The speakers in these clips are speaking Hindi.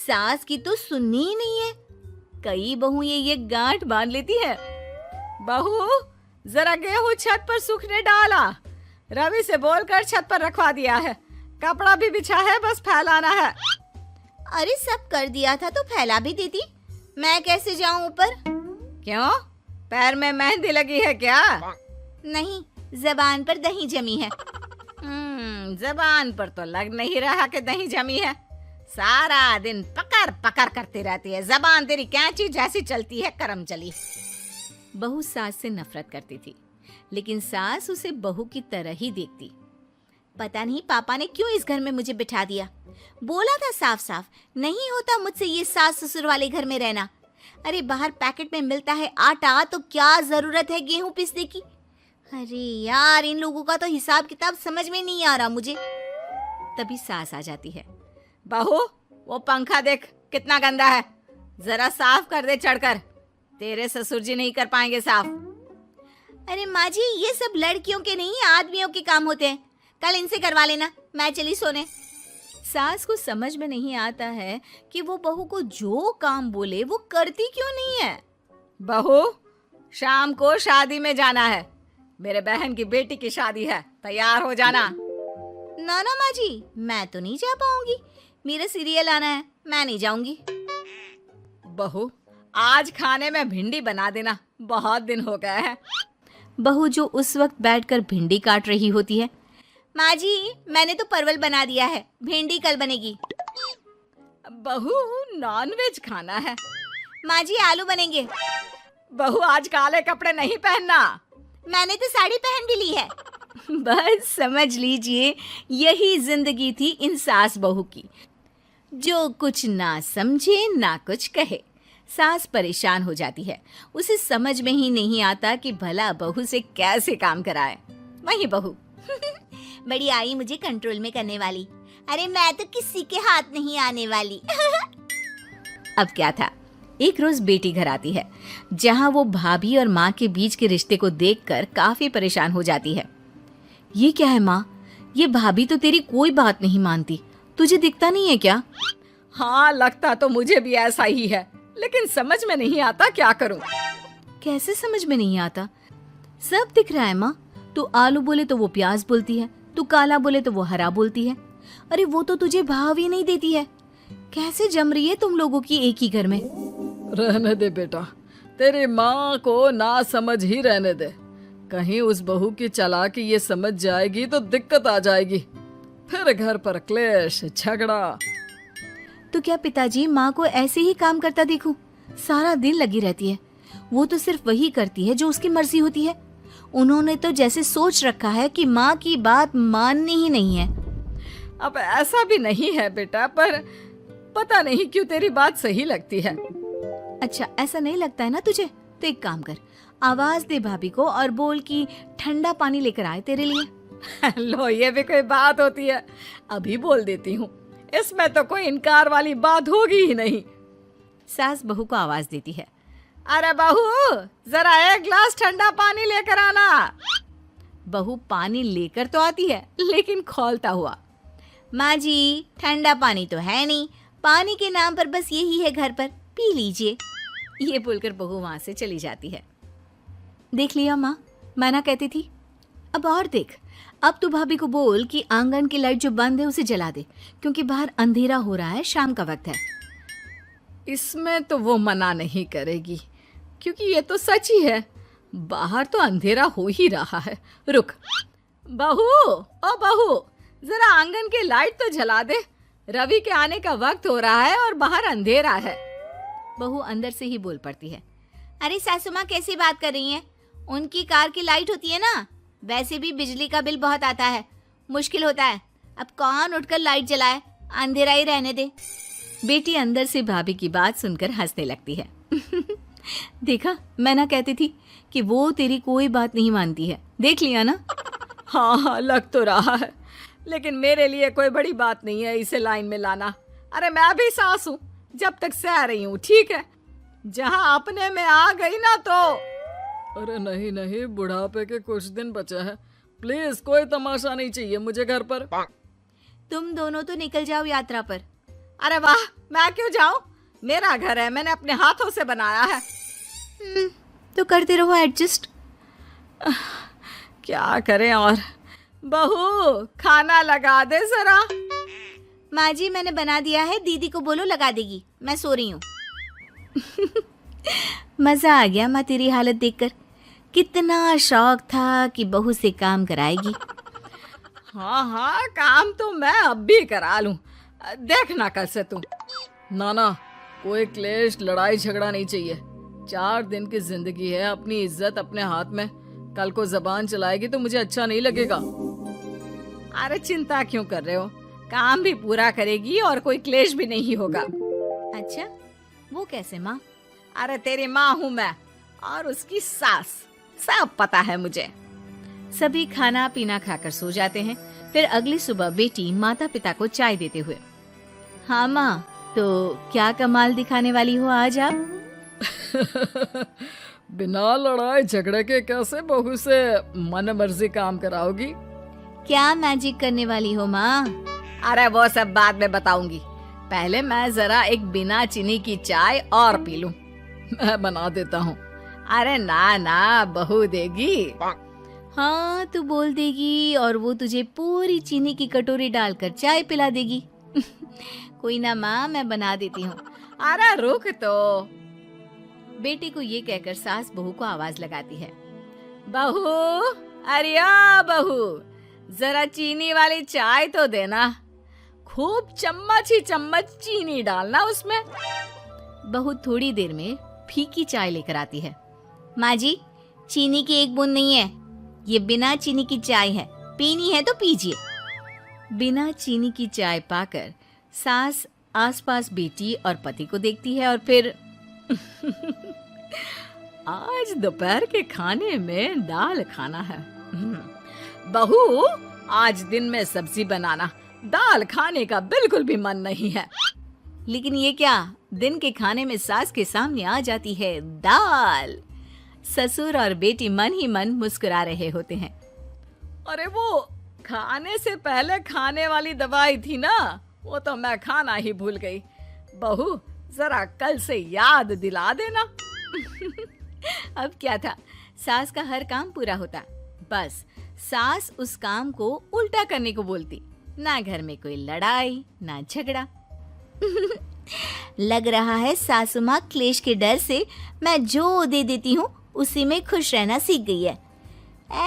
सास की तो सुननी ही नहीं है। कई बहू ये गांठ बांध लेती है। बहू, जरा गेहूं छत पर सूखने डाला। रवि से बोलकर छत पर रखवा दिया है। कपड़ा भी बिछा है, बस फैलाना है। अरे सब कर दिया था तो फैला भी देती। मैं कैसे जाऊं ऊपर? क्यों, पैर में मेहंदी लगी है क्या? नहीं, जबान पर दही जमी है। जबान पर तो लग नहीं रहा कि दही जमी है। सारा दिन पकड़ पकड़ करती रहती है। जबान तेरी कैंची जैसी चलती है, करम चली। बहू सास से नफरत करती थी, लेकिन सास उसे बहू की तरह ही देखती। पता नहीं पापा ने क्यों इस घर में मुझे बिठा दिया। बोला था साफ साफ, नहीं होता मुझसे ये सास ससुर वाले घर में रहना। अरे बाहर पैकेट में मिलता है आटा, तो क्या जरूरत है गेहूं पीसने की। अरे यार, इन लोगों का तो हिसाब किताब समझ में नहीं आ रहा मुझे। तभी सास आ जाती है। बहू, वो पंखा देख कितना गंदा है, जरा साफ कर दे चढ़कर। तेरे ससुर जी नहीं कर पाएंगे साफ। अरे माँ जी, ये सब लड़कियों के नहीं आदमियों के काम होते हैं। कल इनसे करवा लेना, मैं चली सोने। सास को समझ में नहीं आता है कि वो बहू को जो काम बोले वो करती क्यों नहीं है। बहू, शाम को शादी में जाना है। मेरे बहन की बेटी की शादी है, तैयार हो जाना। ना ना माँ जी, मैं तो नहीं जा पाऊंगी। मेरा सीरियल आना है, मैं नहीं जाऊंगी। बहू, आज खाने में भिंडी बना देना, बहुत दिन हो गए हैं। बहू जो उस वक्त बैठकर भिंडी काट रही होती है। माँ जी, मैंने तो परवल बना दिया है, भिंडी कल बनेगी। बहू, नॉनवेज खाना है। माँ जी, आलू बनेंगे। बहू, आज काले कपड़े नहीं पहनना। मैंने तो साड़ी पहन भी ली है। बस समझ लीजिए, यही जिंदगी थी इन सास बहू की, जो कुछ ना समझे ना कुछ कहे। सास परेशान हो जाती है, उसे समझ में ही नहीं आता कि भला बहू से कैसे काम कराए। वही बहू बड़ी आई मुझे कंट्रोल में करने वाली। अरे मैं तो किसी के हाथ नहीं आने वाली। अब क्या था, एक रोज बेटी घर आती है, जहां वो भाभी और माँ के बीच के रिश्ते को देखकर काफी परेशान हो जाती है। ये क्या है माँ, ये भाभी तो तेरी कोई बात नहीं मानती, तुझे दिखता नहीं है क्या? हाँ, लगता तो मुझे भी ऐसा ही है, लेकिन समझ में नहीं आता क्या करूं। कैसे समझ में नहीं आता? सब दिख रहा है माँ। तू आलू बोले तो वो प्याज बोलती है, तू काला बोले तो वो हरा बोलती है। अरे वो तो तुझे भाव ही नहीं देती है। कैसे जम रही है तुम लोगों की एक ही घर में? रहने दे बेटा, तेरी माँ को ना समझ ही रहने दे। कहीं उस बहू की चालाकी ये समझ जाएगी तो दिक्कत आ जाएगी, फिर घर पर क्लेश झगड़ा। तो क्या पिताजी माँ को ऐसे ही काम करता देखूं? सारा दिन लगी रहती है। वो तो सिर्फ वही करती है जो उसकी मर्जी होती है। उन्होंने तो जैसे सोच रखा है कि माँ की बात माननी ही नहीं है। अब ऐसा भी नहीं है बेटा, पर पता नहीं क्यों तेरी बात सही लगती है। अच्छा, ऐसा नहीं लगता है ना तुझे? तो एक काम कर, आवाज दे भाभी को और बोल कि ठंडा पानी लेकर आए तेरे लिए। लो, ये भी कोई बात होती है? अभी बोल देती हूँ, इसमें तो कोई इनकार वाली बात होगी ही नहीं। सास बहू को आवाज देती है। अरे बहू, जरा एक गिलास ठंडा पानी लेकर आना। बहू पानी लेकर तो आती है, लेकिन खौलता हुआ। माँ जी, ठंडा पानी तो है नहीं, पानी के नाम पर बस यही है घर पर, पी लीजिए। ये बोलकर बहू वहां से चली जाती है। देख लिया माँ, मैं ना कहती थी। अब और देख, अब तू भाभी को बोल कि आंगन की लाइट जो बंद है उसे जला दे, क्योंकि बाहर अंधेरा हो रहा है, शाम का वक्त है। इसमें तो वो मना नहीं करेगी, क्योंकि ये तो सच ही है, बाहर तो अंधेरा हो ही रहा है। रुक बहू, ओ बहू, जरा आंगन की लाइट तो जला दे। रवि के आने का वक्त हो रहा है और बाहर अंधेरा है। बहू अंदर से ही बोल पड़ती है। अरे सासू माँ, कैसी बात कर रही हैं? उनकी कार की लाइट होती है ना, वैसे भी बिजली का बिल बहुत आता है, मुश्किल होता है। अब कौन उठकर लाइट जलाए, अंधेरा ही रहने दे। बेटी अंदर से भाभी की बात सुनकर हंसने लगती है। देखा, मैं ना कहती थी कि वो तेरी कोई बात नहीं मानती है, देख लिया ना। हाँ, लग तो रहा है, लेकिन मेरे लिए कोई बड़ी बात नहीं है इसे लाइन में लाना। अरे मैं भी सास हूँ, जब तक सह रही हूँ, ठीक है। जहाँ अपने में आ गई ना तो। अरे नहीं नहीं, बुढ़ापे के कुछ दिन बचे हैं, प्लीज कोई तमाशा नहीं चाहिए मुझे घर पर। तुम दोनों तो निकल जाओ यात्रा पर, अरे वाह, मैं क्यों जाऊं? मेरा घर है, मैंने अपने हाथों से बनाया है। तो करते रहो एडजस्ट। क्या करें और। बहू, खाना लगा दे जरा। माँ जी मैंने बना दिया है, दीदी को बोलो लगा देगी, मैं सो रही हूँ। मजा आ गया माँ तेरी हालत देखकर। कितना शौक था कि बहू से काम कराएगी। हाँ हाँ, काम तो मैं अब भी करा लूं। देखना कल से तू। ना, कोई क्लेश लड़ाई झगड़ा नहीं चाहिए। 4 दिन की जिंदगी है, अपनी इज्जत अपने हाथ में। कल को जबान चलाएगी तो मुझे अच्छा नहीं लगेगा। अरे चिंता क्यों कर रहे हो, काम भी पूरा करेगी और कोई क्लेश भी नहीं होगा। अच्छा, वो कैसे माँ? अरे तेरी माँ हूँ मैं और उसकी सास, सब पता है मुझे। सभी खाना पीना खाकर सो जाते हैं। फिर अगली सुबह बेटी माता पिता को चाय देते हुए, हाँ माँ, तो क्या कमाल दिखाने वाली हो आज आप? बिना लड़ाई झगड़े के कैसे बहू से मन मर्जी काम कराओगी? क्या मैजिक करने वाली हो माँ? अरे वो सब बाद में बताऊंगी। पहले मैं जरा एक बिना चीनी की चाय और पी लूं। मैं बना देता हूँ। अरे ना, बहू देगी। हाँ, तू बोल देगी और वो तुझे पूरी चीनी की कटोरी डालकर चाय पिला देगी। कोई ना माँ, मैं बना देती हूँ। अरे रुक तो। बेटी को ये कहकर सास बहू को आवाज लगाती है, बहू, अरे आ बहू, जरा चीनी वाली चाय तो देना। खूब चम्मच ही चम्मच चीनी डालना उसमें। बहू थोड़ी देर में फीकी चाय लेकर आती है। माँ जी, चीनी की एक बूंद नहीं है, ये बिना चीनी की चाय है, पीनी है तो पीजिए। बिना चीनी की चाय पाकर सास आसपास बेटी और पति को देखती है और फिर आज दोपहर के खाने में दाल खाना है। बहू, आज दिन में सब्जी बनाना, दाल खाने का बिल्कुल भी मन नहीं है। लेकिन ये क्या, दिन के खाने में सास के सामने आ जाती है दाल। ससुर और बेटी मन ही मन मुस्कुरा रहे होते हैं। अरे वो खाने से पहले खाने वाली दवाई थी ना, वो तो मैं खाना ही भूल गई। बहू, जरा कल से याद दिला देना। अब क्या था, सास का हर काम पूरा होता, बस सास उस काम को उल्टा करने को बोलती। ना घर में कोई लड़ाई ना झगड़ा। लग रहा है सासू माँ क्लेश के डर से मैं जो दे देती हूँ उसी में खुश रहना सीख गई है।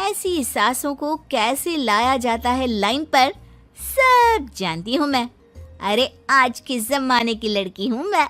ऐसी सासों को कैसे लाया जाता है लाइन पर, सब जानती हूँ मैं। अरे आज के जमाने की लड़की हूँ मैं।